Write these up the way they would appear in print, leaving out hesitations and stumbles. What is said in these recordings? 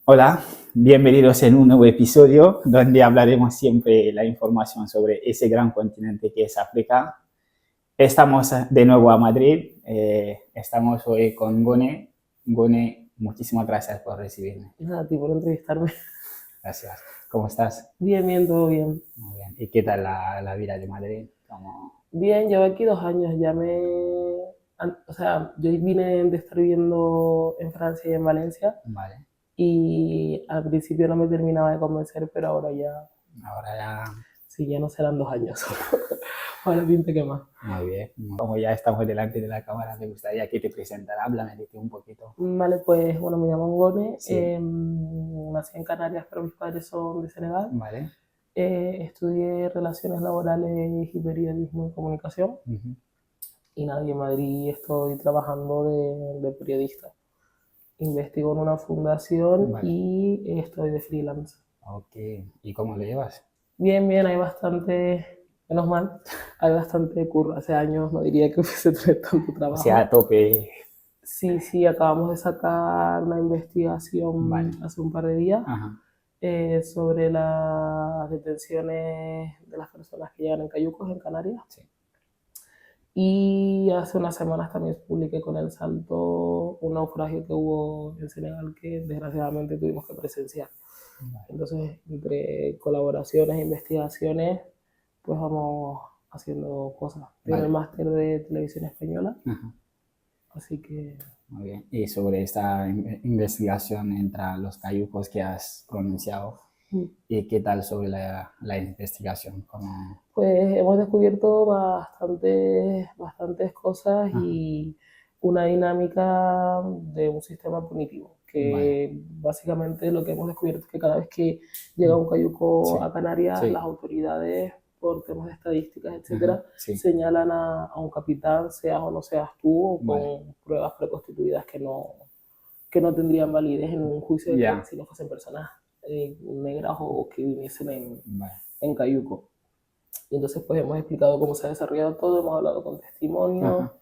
Hola, bienvenidos en un nuevo episodio donde hablaremos siempre la información sobre ese gran continente que es África. Estamos de nuevo a Madrid, estamos hoy con Gone. Gone, muchísimas gracias por recibirme. Nada, a ti por entrevistarme. Gracias. ¿Cómo estás? Bien, bien, todo bien. Muy bien. ¿Y qué tal la vida de Madrid? Bien, llevo aquí 2 años, o sea, yo vine de estar viviendo en Francia y en Valencia Vale, y al principio no me terminaba de convencer, pero ahora ya, ahora ya. sí, ya no serán 2 años. Ahora pinta que más. Muy bien. Como ya estamos delante de la cámara, me gustaría que te presentara. Háblame de ti un poquito. Vale, pues bueno, me llamo Ngone, Sí, nací en Canarias, pero mis padres son de Senegal. vale. Estudié Relaciones Laborales y Periodismo y Comunicación. Ujú. Y nada, y en Madrid estoy trabajando de periodista. Investigo en una fundación Vale. y estoy de freelance. Ok. ¿Y cómo lo llevas? Bien, bien, hay bastante, menos mal, hay bastante curro. Hace años no diría que hubiese tenido tanto O sea, a trabajo. tope. Sí, sí, acabamos de sacar una investigación Vale. hace un par de días Ajá. sobre las detenciones de las personas que llegan en cayucos en Canarias. Sí. Y hace unas semanas también publiqué con El Salto un naufragio que hubo en Senegal que desgraciadamente tuvimos que presenciar. Vale. Entonces, entre colaboraciones e investigaciones, pues vamos haciendo cosas. Tengo el Vale. máster de televisión española, Ajá. así que Muy bien. Y sobre esta investigación entre los cayucos que has pronunciado, ¿y qué tal sobre la investigación? pues hemos descubierto bastantes cosas Ajá. y una dinámica de un sistema punitivo, Vale. que básicamente lo que hemos descubierto es que cada vez que llega un cayuco Sí. a Canarias, Sí. las autoridades, por temas de estadísticas, Ajá. etcétera, Sí. señalan a un capitán, seas o no seas tú, o Vale. con pruebas preconstituidas que no tendrían validez en un juicio de que Ya. si no fuesen personas negras o que viniesen Vale. en cayuco. Y entonces pues hemos explicado cómo se ha desarrollado todo, hemos hablado con testimonios, Ajá.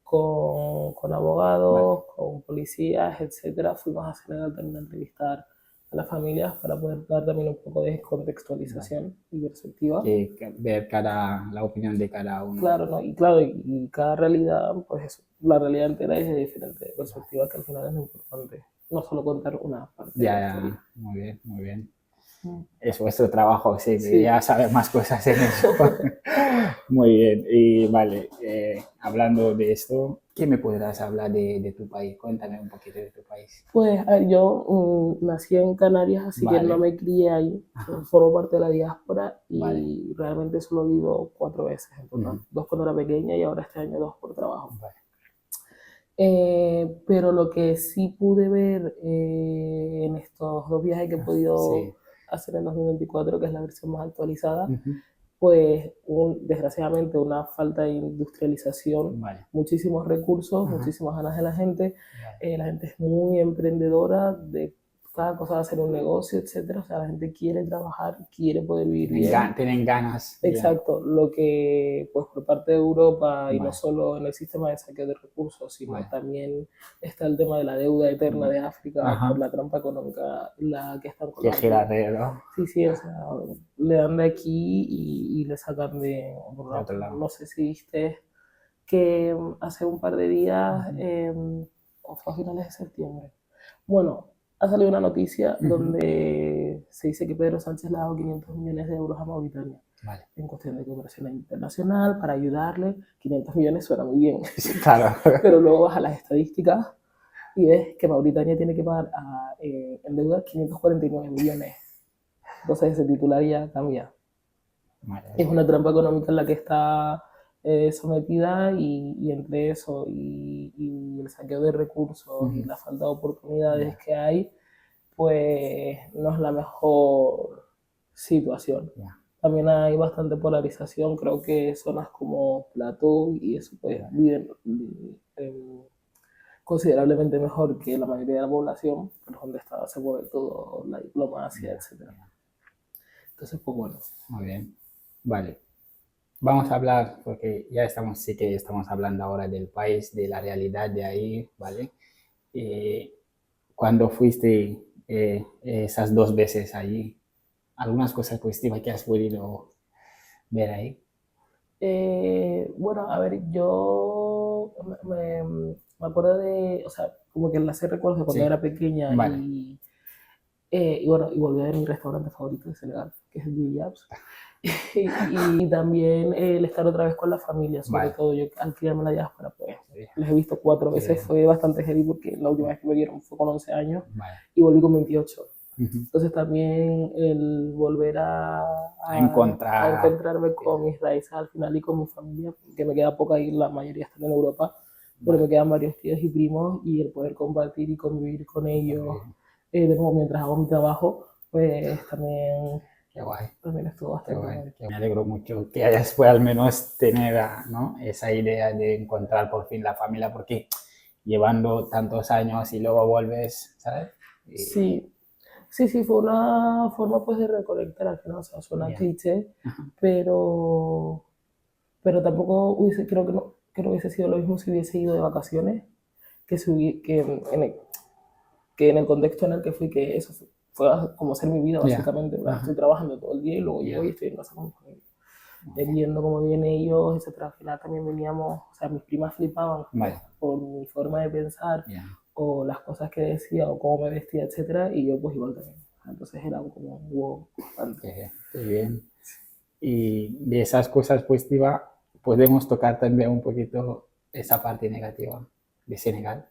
con Vale. abogados, con policías, etcétera. Fuimos a Senegal también a entrevistar a las familias para poder dar también un poco de Vale. contextualización y perspectiva. Que ver la opinión de cada uno. Claro, ¿no? Y claro, y cada realidad, pues eso, la realidad entera es de diferente perspectiva, que al final es lo importante. No solo contar una parte de Ya, la ya. historia. Muy bien, muy bien. Es vuestro trabajo, sí, que Sí. ya sabes más cosas en eso. Muy bien, y vale, hablando de esto, ¿qué me podrás hablar de tu país? Cuéntame un poquito de tu país. Pues a ver, yo nací en Canarias, así que no Vale, me crié ahí. ajá, Formo parte de la diáspora vale, y realmente solo he vivido 4 veces en total. ujú, 2 cuando era pequeña y ahora este año 2 por trabajo. vale, Pero lo que sí pude ver en estos 2 viajes que he podido sí, hacer en 2024, que es la versión más actualizada, ujú, pues desgraciadamente una falta de industrialización, vale, muchísimos recursos, ajá, muchísimas ganas de vale. la gente es muy emprendedora, de cada cosa de hacer un negocio, etcétera. O sea, la gente quiere trabajar, quiere poder vivir bien. Tienen ganas, ya, Exacto, lo que pues por parte de Europa y no vale, solo en el sistema de saqueo de recursos, sino vale, también está el tema de la deuda eterna de África por ajá, la trampa económica en la que están que gira colapsando. alrededor, Sí, sí, o sea, le dan de aquí y le sacan de otro de lado. otro lado. No sé si viste que hace un par de días, Ujú, o fue a finales de septiembre, bueno, ha salido una noticia ujú, donde se dice que Pedro Sánchez le ha dado 500 millones de euros a Mauritania vale, en cuestión de cooperación internacional para ayudarle. 500 millones suena muy bien, sí, claro, pero luego vas a las estadísticas y ves que Mauritania tiene que pagar en deuda 549 millones. Entonces ese titular ya cambia. madre Es mía, una trampa económica en la que está sometida y entre eso y el saqueo de recursos y ujú, la falta de oportunidades ya, que hay, pues no es la mejor situación. ya, También hay bastante polarización, creo que zonas como Plateau y eso pues vale, viven considerablemente mejor que la mayoría de la población, pero es donde está, se mueve todo, la diplomacia, ya, etc. ya. Entonces, pues bueno. Muy bien. Vale. Vamos a hablar, porque ya estamos, sí que estamos hablando ahora del país, de la realidad de ahí, ¿vale? Eh, cuando fuiste esas 2 veces allí. ¿Algunas cosas positivas que has podido ver ahí? Bueno, a ver, yo me acuerdo de, o sea, como que enlacé recuerdos de cuando Sí, era pequeña vale, y bueno, y volví a ver mi restaurante favorito de Senegal, que es el Jabs. Y también el estar otra vez con la familia, sobre vale. todo yo al criarme en la diáspora, pues Sí, les he visto 4 veces, bien, fue bastante heavy porque la última vez que me vieron fue con 11 años vale. y volví con 28. Ujú. Entonces también el volver A a encontrar, encontrarme con mis raíces al final y con mi familia, que me queda poca y la mayoría están en Europa, pero vale, me quedan varios tíos y primos y el poder compartir y convivir con ellos, también. de nuevo mientras hago mi trabajo, pues también, Qué guay. también estuvo Qué bastante guay. bien. Me alegro mucho que hayas podido al menos tener, ¿no?, esa idea de encontrar por fin la familia, porque llevando tantos años y luego vuelves, ¿sabes? Y, Sí, sí, sí, fue una forma pues de reconectar al final, o sea, suena ya. cliché, Ajá. pero, pero tampoco hubiese, creo que no, que no hubiese sido lo mismo si hubiese ido de vacaciones que en el contexto en el que fui, que eso fue como ser mi vida Ya. básicamente, ¿verdad? Estoy Ajá. trabajando todo el día y luego llego y Ya. estoy en casa con mi familia, viendo cómo viven ellos, etcétera. Al final también veníamos, o sea, mis primas flipaban Vale. por mi forma de pensar Ya. o las cosas que decía o cómo me vestía, etcétera, y yo pues igual también. Entonces era como un wow constante. Qué bien. Y de esas cosas positivas podemos tocar también un poquito esa parte negativa de Senegal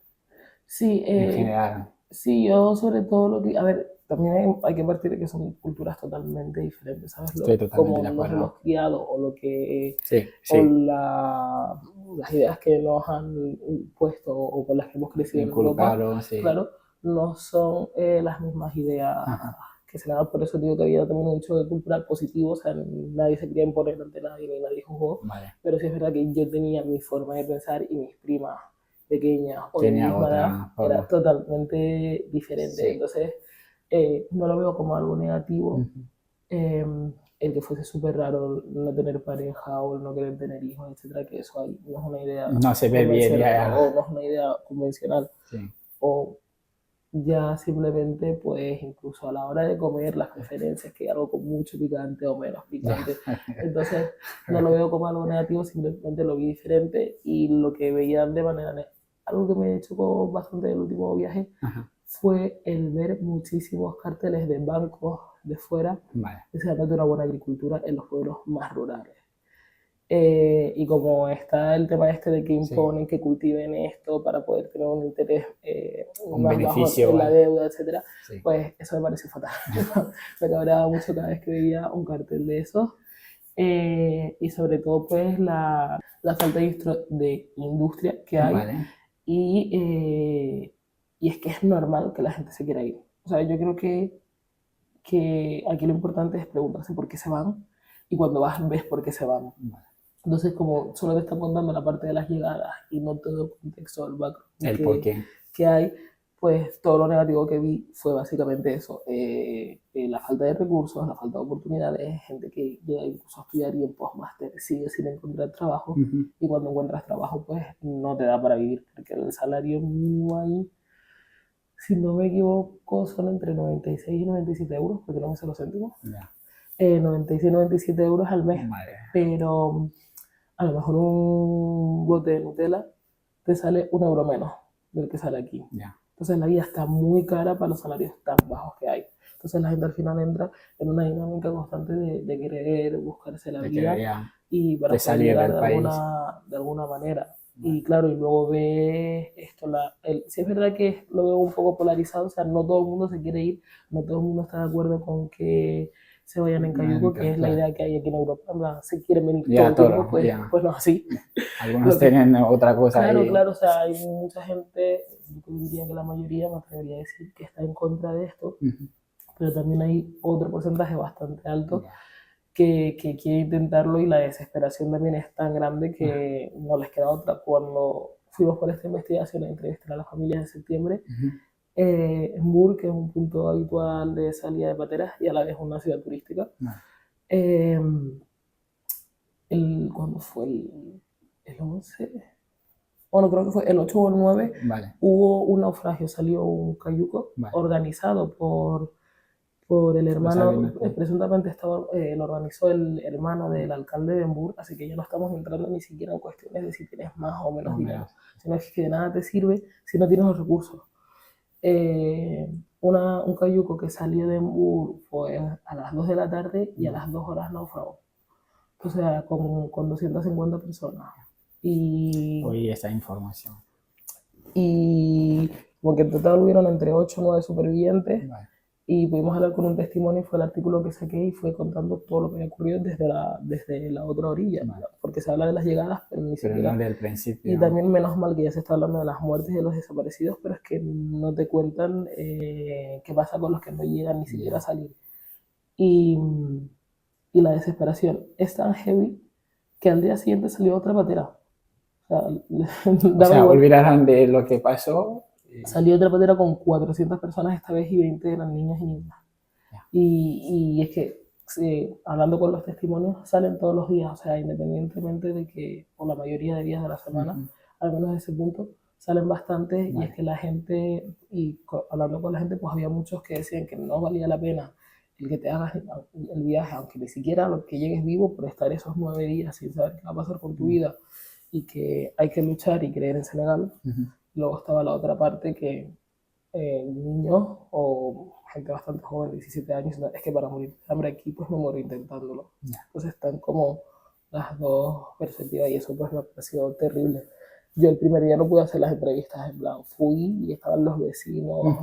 Sí, en general. sí, yo sobre todo lo que, a ver, también hay que partir de que son culturas totalmente diferentes, ¿sabes? Estoy totalmente Como de nos hemos acuerdo. criado o lo que, Sí, o sí. las ideas que nos han puesto o con las que hemos crecido en Europa, Inculcaron, sí. claro, no son las mismas ideas Ajá. que se le dan. Por eso digo que había también un choque cultural positivo, o sea, nadie se quería imponer ante nadie ni nadie jugó, Vale. pero sí es verdad que yo tenía mi forma de pensar y mis primas pequeñas o de mi Tenía misma edad otra era forma. totalmente diferente. Sí. Entonces, no lo veo como algo negativo. Ujú. eh, el que fuese súper raro no tener pareja o el no querer tener hijos, etcétera, que eso ahí no es una idea No se ve bien, convencional o ya. no es una idea convencional Sí. o ya simplemente pues incluso a la hora de comer las preferencias, que hay algo con mucho picante o menos Ya. picante. Entonces no lo veo como algo negativo, simplemente lo vi diferente y lo que veía de manera algo que me chocó bastante del último viaje Ajá. fue el ver muchísimos carteles de bancos de fuera Vale. deseando de una buena agricultura en los pueblos más rurales. Y como está el tema este de que Sí. imponen que cultiven esto para poder tener un interés Un más bajo beneficio, en la vale. deuda, etcétera, Sí. pues eso me pareció fatal. Me cabreaba mucho cada vez que veía un cartel de esos. Y sobre todo pues la falta de industria que hay Vale. y, y es que es normal que la gente se quiera ir. O sea, yo creo que aquí lo importante es preguntarse por qué se van y cuando vas ves por qué se van. Vale. Entonces, como solo te están contando la parte de las llegadas y no todo el contexto del background El por qué. que hay, pues todo lo negativo que vi fue básicamente eso, la falta de recursos, la falta de oportunidades, gente que llega incluso a estudiar y en postmáster sigue sin encontrar trabajo Ujú. y cuando encuentras trabajo pues no te da para vivir porque el salario mínimo ahí, si no me equivoco, son entre 96 y 97 euros, porque no me sé los céntimos, Ya. 96 y 97 euros al mes, Vale. pero a lo mejor un bote de Nutella te sale 1 euro menos del que sale aquí. Ya. Entonces la vida está muy cara para los salarios tan bajos que hay. Entonces la gente al final entra en una dinámica constante de querer buscarse la De que vida ya y para de poder salir llegar del país. de alguna manera. Vale. Y claro, y luego ves esto, sí es verdad que lo veo un poco polarizado, o sea, no todo el mundo se quiere ir, no todo el mundo está de acuerdo con que se vayan en cayuco, que es la Claro. idea que hay aquí en Europa, se quieren venir todo Ya el tiempo, todo, pues, ya. pues no es así. Algunos Lo que, tienen otra cosa claro, ahí. claro, o sea, hay mucha gente, yo diría que la mayoría, me atrevería a decir que está en contra de esto, Ujú. pero también hay otro porcentaje bastante alto Ya. que quiere intentarlo y la desesperación también es tan grande Ajá. que no les queda otra. Cuando fuimos por esta investigación a entrevistar a las familias en septiembre, Ujú. Mbur, que es un punto habitual de salida de pateras y a la vez una ciudad turística, Vale. ¿cuándo fue el 11? o no creo que fue el 8 o el 9, Vale, hubo un naufragio, salió un cayuco vale. organizado por el Lo sabía, hermano, ¿no? presuntamente lo organizó el hermano del alcalde de Hamburgo, así que ya no estamos entrando ni siquiera en cuestiones de si tienes más o menos No, dinero, menos. sino que de nada te sirve si no tienes los recursos. Un cayuco que salió de Hamburgo fue a las 2 de la tarde y a las 2 horas naufragó. O sea, con 250 personas. Y, Oí esa información. y como que en total hubieron entre 8 o 9 supervivientes. Vale. Y pudimos hablar con un testimonio y fue el artículo que saqué y fue contando todo lo que había ocurrido desde la otra orilla. Vale. Porque se habla de las llegadas, pero ni Pero siquiera. no del principio. Y también menos mal que ya se está hablando de las muertes y de los desaparecidos, pero es que no te cuentan qué pasa con los que no llegan ni siquiera a salir. Y la desesperación es tan heavy que al día siguiente salió otra patera. O sea, O sea, olvidaron de lo que pasó. Salió otra patera con 400 personas esta vez y 20 eran niños y niñas. Y es que, hablando con los testimonios, salen todos los días, o sea, independientemente de que, o la mayoría de días de la semana, al menos de ese punto, salen bastantes. Y es que la gente, hablando con la gente, pues había muchos que decían que no valía la pena el que te hagas el viaje, aunque ni siquiera lo que llegues vivo, por estar esos 9 días sin saber qué va a pasar con tu vida, y que hay que luchar y creer en Senegal. Luego estaba la otra parte que niños o gente bastante joven, 17 años, es que para morir de hambre aquí pues me muero intentándolo. Entonces están como las dos perspectivas y eso pues me ha parecido terrible. Yo el primer día no pude hacer las entrevistas, en plan, fui y estaban los vecinos,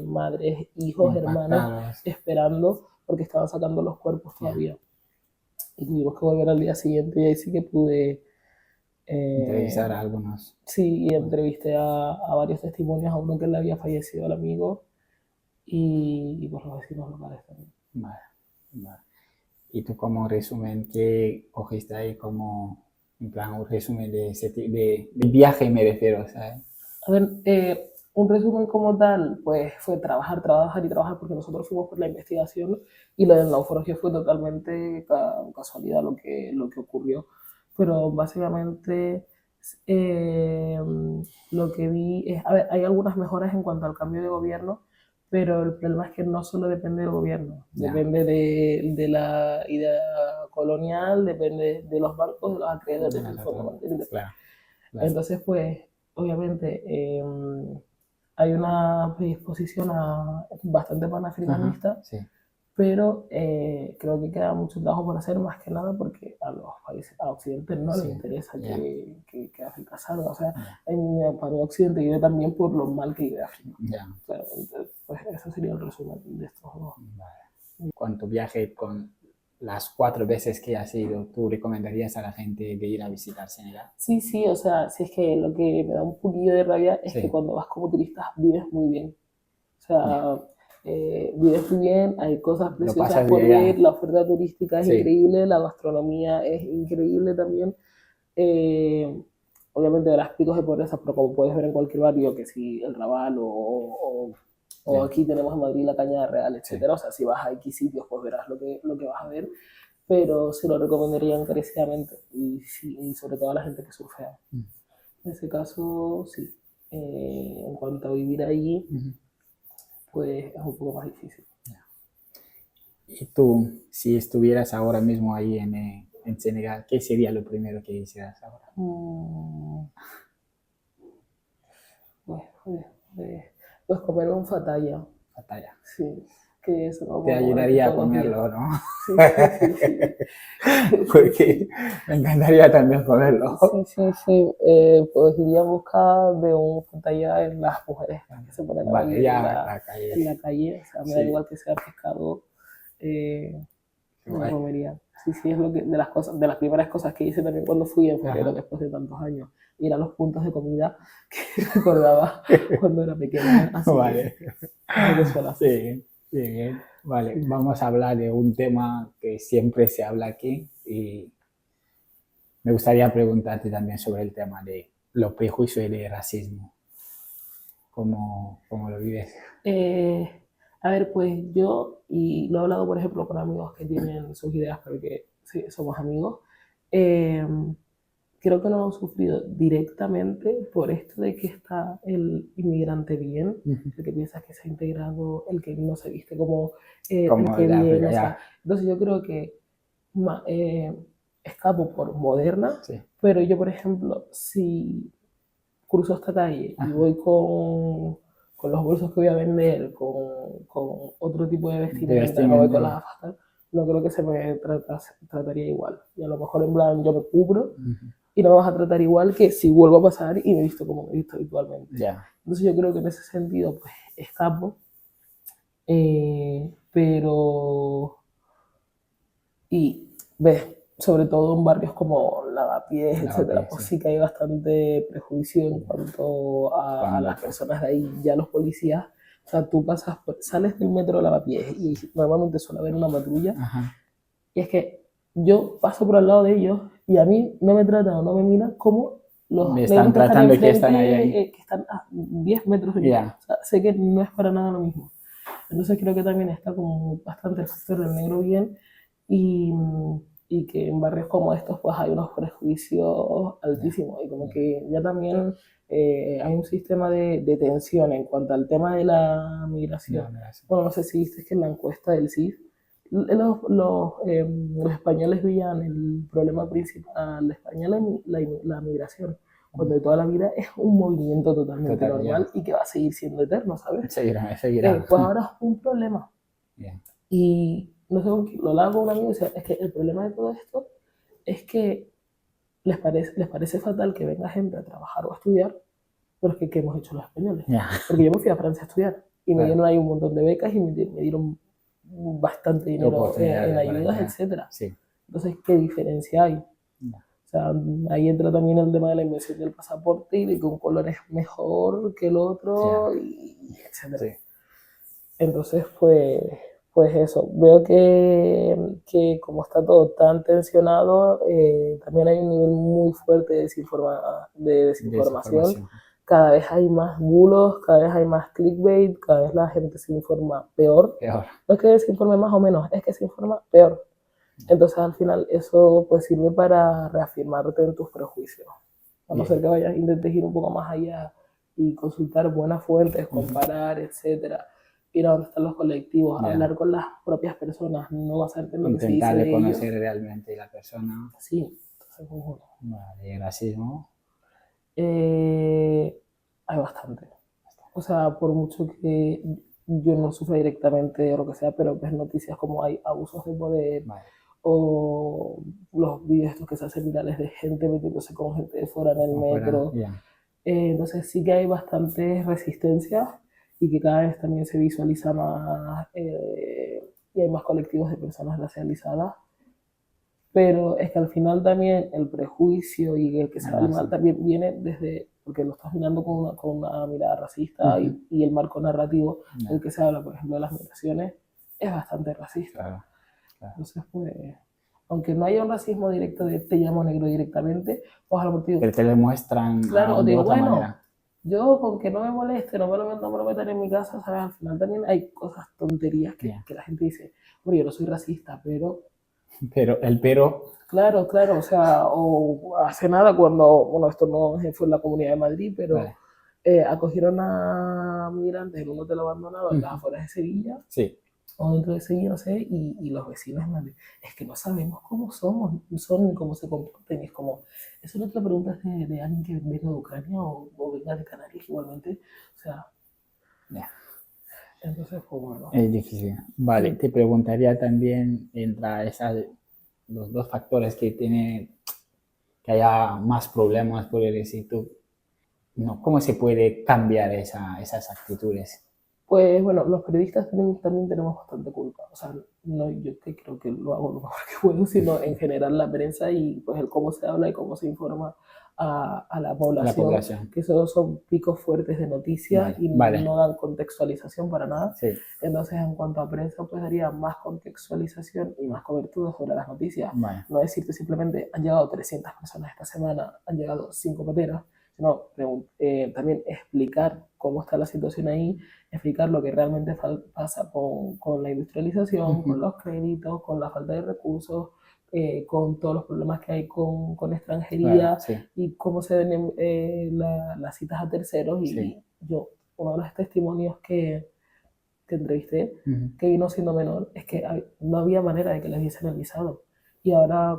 madres, hijos, hermanos, esperando porque estaban sacando los cuerpos todavía. Y tuvimos que volver al día siguiente y ahí sí que pude entrevistar a algunos. Sí, y entrevisté a varios testimonios, a uno que le había fallecido el amigo y por los vecinos locales también. Vale, vale. Y tú como resumen, ¿qué cogiste ahí como, en plan, un resumen de ese de viaje me refiero, ¿sabes? A ver, un resumen como tal, pues fue trabajar, trabajar y trabajar, porque nosotros fuimos por la investigación y lo del naufragio fue totalmente casualidad lo que ocurrió. Pero básicamente lo que vi es, a ver, hay algunas mejoras en cuanto al cambio de gobierno, pero el problema es que no solo depende del gobierno, depende de la idea colonial, depende de los bancos, de los acreedores del Fondo Monetario. Claro. Entonces, pues, obviamente, hay una predisposición bastante panafricanista, pero creo que queda mucho trabajo por hacer, más que nada porque a los países, a Occidente no les interesa que África salga. O sea, para mí Occidente vive también por lo mal que vive África. O sea, pues eso sería el resumen de estos dos. Con tu viaje, con las 4 veces que has ido, ¿tú recomendarías a la gente de ir a visitar Senegal? Sí, sí, o sea, si es que lo que me da un poquillo de rabia es que cuando vas como turista vives muy bien. O sea, vives muy bien, hay cosas preciosas por ver, la oferta turística es increíble, la gastronomía es increíble también. Obviamente verás picos de pobreza, pero como puedes ver en cualquier barrio, que si el Raval o aquí tenemos en Madrid la Cañada Real, etcétera. O sea, si vas a X sitios, pues verás lo que vas a ver, pero se lo recomendaría encarecidamente y sobre todo a la gente que surfea. En ese caso, sí. En cuanto a vivir allí, pues es un poco más difícil. Y tú, si estuvieras ahora mismo ahí en Senegal, ¿qué sería lo primero que hicieras ahora? Pues comer un fataya. Fataya. Sí, que eso no te ayudaría a comerlo, ¿no? Sí, sí, sí. Porque me encantaría también comerlo. Sí. Pues iría a buscar de un fataya en las mujeres que se ponen a vender en la calle. O sea, me da igual que sea pescado, me comería. Sí, es lo que, de las primeras cosas que hice también cuando fui en febrero, después de tantos años. Ir a los puntos de comida que recordaba cuando era pequeña. Así vale. Sí, bien. Vale, vamos a hablar de un tema que siempre se habla aquí y me gustaría preguntarte también sobre el tema de los prejuicios y el racismo. ¿Cómo lo vives? A ver, pues yo, y lo he hablado por ejemplo con amigos que tienen sus ideas, porque sí, somos amigos, creo que no lo han sufrido directamente por esto de que está el inmigrante bien, el que piensa que se ha integrado, el que no se viste como el Como que de viene, África, o ya. sea, entonces yo creo que escapo por moderna, Sí. pero yo, por ejemplo, si cruzo esta calle y voy con los bolsos que voy a vender, con otro tipo de vestimenta, no voy con las gafas, no creo que se me trataría igual. Y a lo mejor en plan yo me cubro y no me vas a tratar igual que si vuelvo a pasar y me he visto como me he visto habitualmente. Ya. Entonces yo creo que en ese sentido pues escapo, pero y ves, sobre todo en barrios como Lavapiés, etcétera, pues sí que hay bastante prejuicio en cuanto a las personas de ahí, ya los policías. O sea, tú sales del metro de Lavapiés y normalmente suele haber una patrulla. Ajá. Y es que yo paso por al lado de ellos y a mí no me tratan o no me miran como los Me negros están que están tratando enfrente, que están ahí. que están a 10 metros de mí. Ya. O sea, sé que no es para nada lo mismo. Entonces creo que también está como bastante el factor del negro bien y, y que en barrios como estos pues hay unos prejuicios altísimos y como que ya también hay un sistema de tensión en cuanto al tema de la migración. Bueno, no sé si viste que en la encuesta del CIF los españoles veían el problema principal de España la migración, cuando de toda la vida es un movimiento totalmente normal y que va a seguir siendo eterno, ¿sabes? Seguirá. Pues ahora es un problema. Y no sé con quién, lo hablaba con un amigo y decía, es que el problema de todo esto es que les parece fatal que venga gente a trabajar o a estudiar, pero es que ¿qué hemos hecho los españoles? Porque yo me fui a Francia a estudiar y me dieron ahí un montón de becas y me dieron bastante dinero en ayudas, etcétera. Sí. Entonces, ¿qué diferencia hay? O sea, ahí entra también el tema de la invención del pasaporte y de que un color es mejor que el otro, y etcétera. Sí. Entonces, pues eso, veo que como está todo tan tensionado, también hay un nivel muy fuerte de desinformación. Cada vez hay más bulos, cada vez hay más clickbait, cada vez la gente se informa peor. No es que se informe más o menos, es que se informa peor. Entonces al final eso pues sirve para reafirmarte en tus prejuicios. A no ser que vayas, intentes ir un poco más allá y consultar buenas fuentes, comparar, etcétera. Ir a donde están los colectivos, hablar con las propias personas, no basarte en lo que se dice de ellos. Intentar conocer realmente la persona. Sí, entonces pues bueno. Vale, racismo. Hay bastante. O sea, por mucho que yo no sufra directamente o lo que sea, pero ves noticias como hay abusos de poder o los vídeos estos que se hacen virales de gente metiéndose con gente de fuera en el metro. Entonces sí que hay bastante resistencia y que cada vez también se visualiza más y hay más colectivos de personas racializadas. Pero es que al final también el prejuicio y el que se vale mal también viene desde, porque lo estás mirando con una mirada racista y el marco narrativo del que se habla, por ejemplo, de las migraciones, es bastante racista. Entonces, pues, aunque no haya un racismo directo de te llamo negro directamente, pues a lo mejor pero te lo muestran claro, de digo, otra bueno, manera. yo con que no me moleste, no me lo metan en mi casa, ¿sabes? Al final también hay cosas, tonterías que la gente dice, bueno, yo no soy racista, pero... Claro, o sea, o hace nada cuando, bueno, esto no fue en la Comunidad de Madrid, pero acogieron a migrantes en un hotel abandonado en las afueras de Sevilla, o dentro de Sevilla, no sé, y los vecinos es que no sabemos cómo son ni cómo se comportan, y es como, eso no te lo preguntas de alguien que venga de Ucrania o venga de Canarias igualmente, o sea, entonces, pues bueno. Es difícil. Vale, te preguntaría también, entre los dos factores que tiene que haya más problemas, por decir tú, no, ¿cómo se puede cambiar esas actitudes? Pues bueno, los periodistas también tenemos bastante culpa. O sea, no yo que creo que lo hago lo mejor que puedo, sino en general la prensa y pues el cómo se habla y cómo se informa a la población, que esos son picos fuertes de noticias y no dan contextualización para nada. Entonces, en cuanto a prensa, pues daría más contextualización y más cobertura sobre las noticias. No decirte simplemente, han llegado 300 personas esta semana, han llegado 5 pateras, sino también explicar cómo está la situación ahí, explicar lo que realmente pasa con la industrialización, con los créditos, con la falta de recursos, con todos los problemas que hay con extranjería Claro, sí, y cómo se ven las citas a terceros. Y sí. yo, uno de los testimonios que entrevisté, Ujú. que vino siendo menor, es que no había manera de que les diesen el visado. Y ahora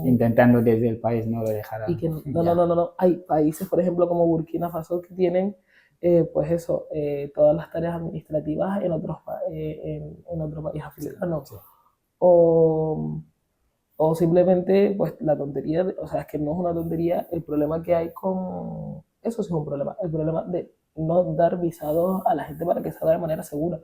Intentando desde el país no lo y dejaran. que no, no, Ya, no, no, no. Hay países, por ejemplo, como Burkina Faso, que tienen, pues eso, todas las tareas administrativas en otro país sí, africano. sí. O, o simplemente, pues la tontería, o sea, es que no es una tontería el problema que hay con, eso sí es un problema, el problema de no dar visados a la gente para que salga de manera segura.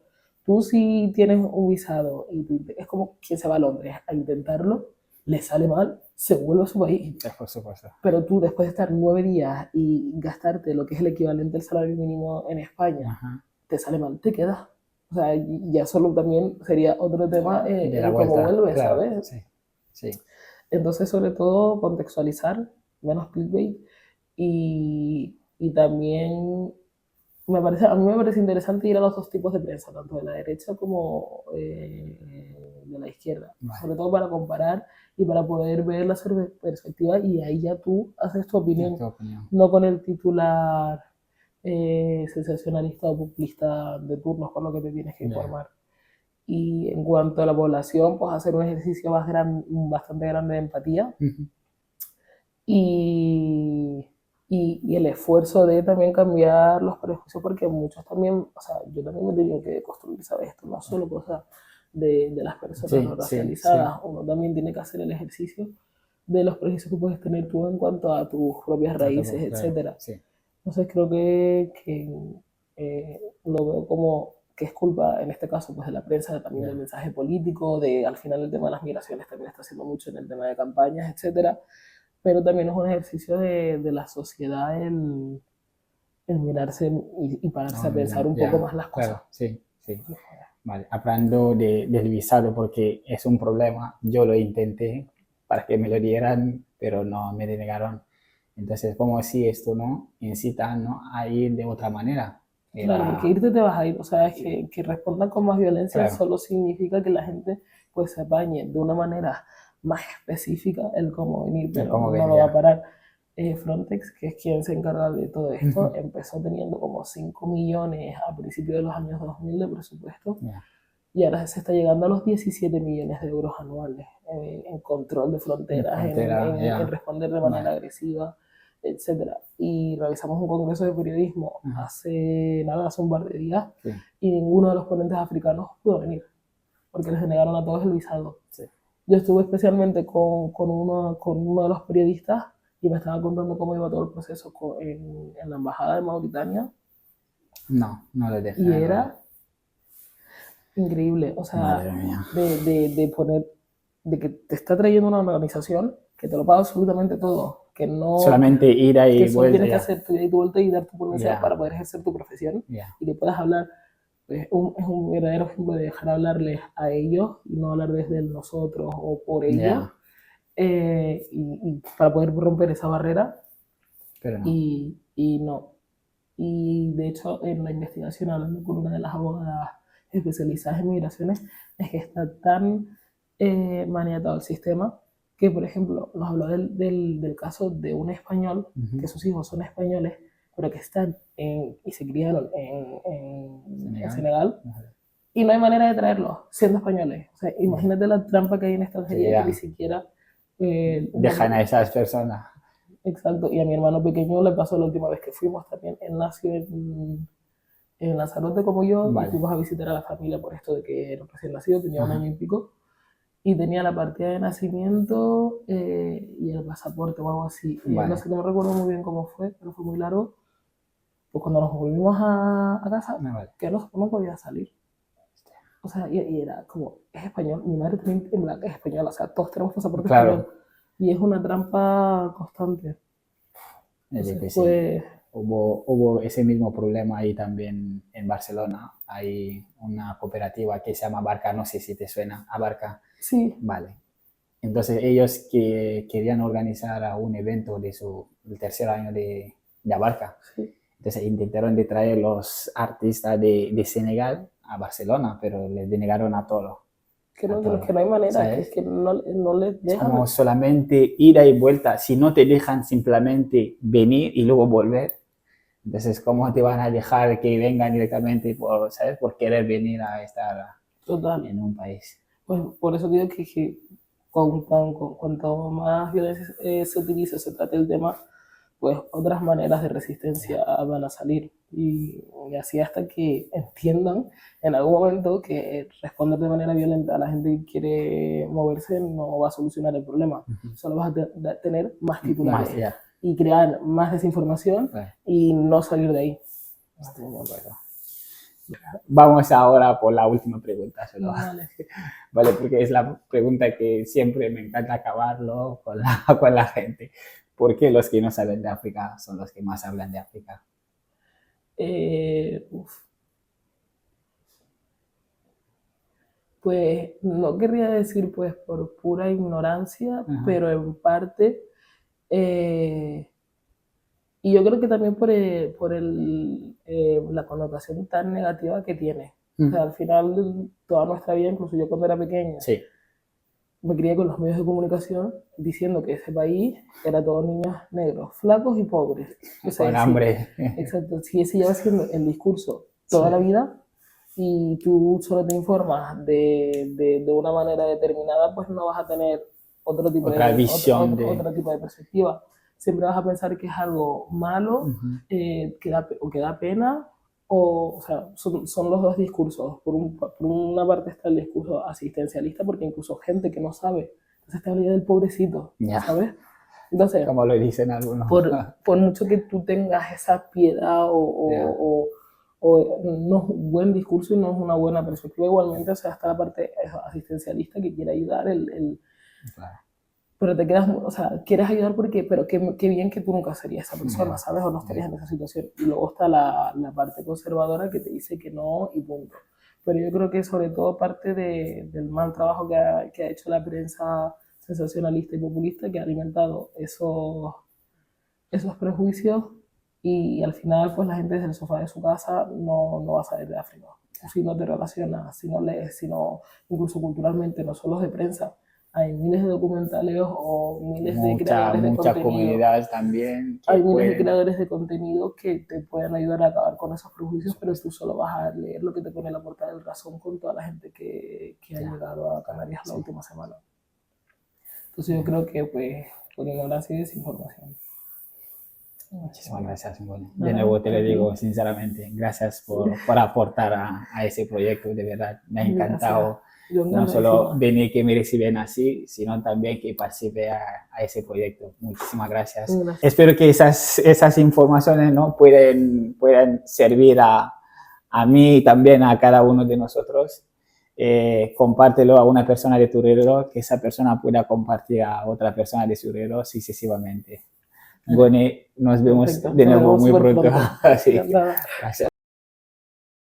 Tú si tienes un visado y es como quien se va a Londres a intentarlo, le sale mal, se vuelve a su país. Por supuesto. Pero tú después de estar 9 días y gastarte lo que es el equivalente al salario mínimo en España, Ajá. te sale mal, te quedas. O sea, ya solo también sería otro tema De la el cómo vuelta, vuelves, claro, ¿sabes? sí, sí. Entonces, sobre todo, contextualizar, menos clickbait, y también a mí me parece interesante ir a los dos tipos de prensa, tanto de la derecha como de la izquierda, Vale. sobre todo para comparar y para poder ver la perspectiva y ahí ya tú haces tu Es opinión, tu opinión. no con el titular sensacionalista o populista de turnos con lo que te tienes que Ya. informar. Y en cuanto a la población, pues hacer un ejercicio bastante grande de empatía Ujú. y, y el esfuerzo de también cambiar los prejuicios, porque muchos también, o sea, yo también me he tenido que construir, ¿sabes? Esto no es solo cosa de las personas no Sí, sí, sí. racializadas, uno también tiene que hacer el ejercicio de los prejuicios que puedes tener tú en cuanto a tus propias raíces, Claro, etcétera. sí. Entonces creo que lo veo como que es culpa, en este caso, pues de la prensa, también del Ya. mensaje político, de al final el tema de las migraciones también está haciendo mucho en el tema de campañas, etcétera, pero también es un ejercicio de la sociedad el mirarse y pararse a No, pensar un poco ya, más las cosas. claro, sí, sí. Vale, hablando del visado, porque es un problema, yo lo intenté para que me lo dieran, pero no me denegaron. Entonces, como si esto no incita, ¿no?, a ir de otra manera. Claro, porque Era, irte te vas a ir, o sea, es que respondan con más violencia claro, solo significa que la gente pues se apañe de una manera más específica el cómo venir, el pero cómo no ven lo va a ya. parar. Frontex, que es quien se encarga de todo esto, empezó teniendo como 5 millones a principios de los años 2000 de presupuesto Ya, y ahora se está llegando a los 17 millones de euros anuales en control de en fronteras, frontera, en ya, responder de manera vale, agresiva, etcétera. Y realizamos un congreso de periodismo ajá, hace un par de días sí, y ninguno de los ponentes africanos pudo venir porque les denegaron a todos el visado. sí. Yo estuve especialmente con uno de los periodistas y me estaba contando cómo iba todo el proceso en la embajada de Mauritania No, no lo y dejaron. era increíble, o sea, Madre mía. de poner, de que te está trayendo una organización que te lo paga absolutamente todo, que no, Solamente ida que y solo vuelta, tienes que ya, hacer tu ida y tu vuelta y dar tu ponencia ya, para poder ejercer tu profesión ya, y que puedas hablar. Es un verdadero ejemplo de dejar hablarles a ellos y no hablar desde el nosotros o por ellos, ya, y para poder romper esa barrera pero no. y no. Y de hecho, en la investigación, hablando con una de las abogadas especializadas en migraciones, es que está tan maniatado el sistema que, por ejemplo, nos habló del caso de un español, que Ujú. sus hijos son españoles, pero que están y se criaron en Senegal. Senegal, y no hay manera de traerlos siendo españoles. O sea, Ya. imagínate la trampa que hay en Sí, extranjería que ni ya. siquiera Dejan a esas personas. exacto, y a mi hermano pequeño le pasó la última vez que fuimos también. Él nació en Lanzarote como yo y Vale. fuimos a visitar a la familia por esto de que era recién nacido, tenía un Ajá. año y pico, y tenía la partida de nacimiento y el pasaporte o algo así. No Vale. sé, no recuerdo muy bien cómo fue, pero fue muy largo. Pues cuando nos volvimos a casa, No, vale. que no podía salir. O sea, y era como, es español, mi madre también en blanca es española, o sea, todos tenemos pasaporte español. Claro, Y es una trampa constante. es Entonces, difícil. pues, Hubo ese mismo problema ahí también en Barcelona. Hay una cooperativa que se llama Abarca, no sé si te suena, Abarca. sí, Vale. Entonces ellos que querían organizar un evento del tercer año de Abarca. sí. Entonces intentaron de traer los artistas de Senegal a Barcelona, pero les denegaron a todos. que no, a todo, que no hay manera, ¿sabes? que no les dejan. Como solamente ida y vuelta, si no te dejan simplemente venir y luego volver, entonces, ¿cómo te van a dejar que vengan directamente por, ¿sabes? Por querer venir a estar Total. en un país. Pues por eso digo que cuanto más violencia se utilice, se trate el tema, pues otras maneras de resistencia van a salir. Y así hasta que entiendan en algún momento que responder de manera violenta a la gente que quiere moverse no va a solucionar el problema. Solo vas a tener más titulares y crear más desinformación y no salir de ahí. Estoy de acuerdo. Vamos ahora por la última pregunta. Solo. Vale, porque es la pregunta que siempre me encanta acabarlo con la gente. ¿Por qué los que no saben de África son los que más hablan de África? Pues no querría decir pues por pura ignorancia, pero en parte, y yo creo que también por la connotación tan negativa que tiene. O sea, al final, toda nuestra vida, incluso yo cuando era pequeña, me crié con los medios de comunicación diciendo que ese país era todo niños negros, flacos y pobres. O sea, con hambre. Exacto, si ese lleva siendo el discurso toda la vida y tú solo te informas de una manera determinada, pues no vas a tener otro tipo otro tipo de perspectiva. Siempre vas a pensar que es algo malo, que da pena, o sea, son los dos discursos. Por una parte está el discurso asistencialista, porque incluso gente que no sabe, entonces te habla del pobrecito, ¿sabes? Entonces, como lo dicen algunos. Por mucho que tú tengas esa piedad o no es un buen discurso y no es una buena perspectiva, igualmente, o sea, está la parte asistencialista que quiere ayudar, pero te quedas, o sea, quieres ayudar pero qué bien que tú nunca serías esa persona, ¿sabes? O no estarías en esa situación. Y luego está la parte conservadora que te dice que no y punto. Pero yo creo que sobre todo parte del mal trabajo que ha hecho la prensa sensacionalista y populista, que ha alimentado esos prejuicios, y al final pues la gente desde el sofá de su casa no va a saber de África. Si no te relacionas, si no lees, incluso culturalmente, no solo de prensa, hay miles de documentales o miles de creadores de contenido. Muchas comunidades también. Hay miles de creadores de contenido que te pueden ayudar a acabar con esos prejuicios, pero tú solo vas a leer lo que te pone en la portada del Razón con toda la gente que ha llegado a Canarias la última semana. Entonces yo creo que pues por ignorancia y desinformación. Muchísimas gracias, Ngoni. De nuevo te lo digo sinceramente, gracias por aportar a ese proyecto, de verdad, me ha encantado. No solo venir que me reciben así, sino también que participe a ese proyecto. Muchísimas gracias. Espero que esas informaciones, ¿no? puedan servir a mí y también a cada uno de nosotros. Compártelo a una persona de tu alrededor, que esa persona pueda compartir a otra persona de su alrededor sucesivamente. Ngoni, nos vemos de nuevo muy pronto. Sí, gracias.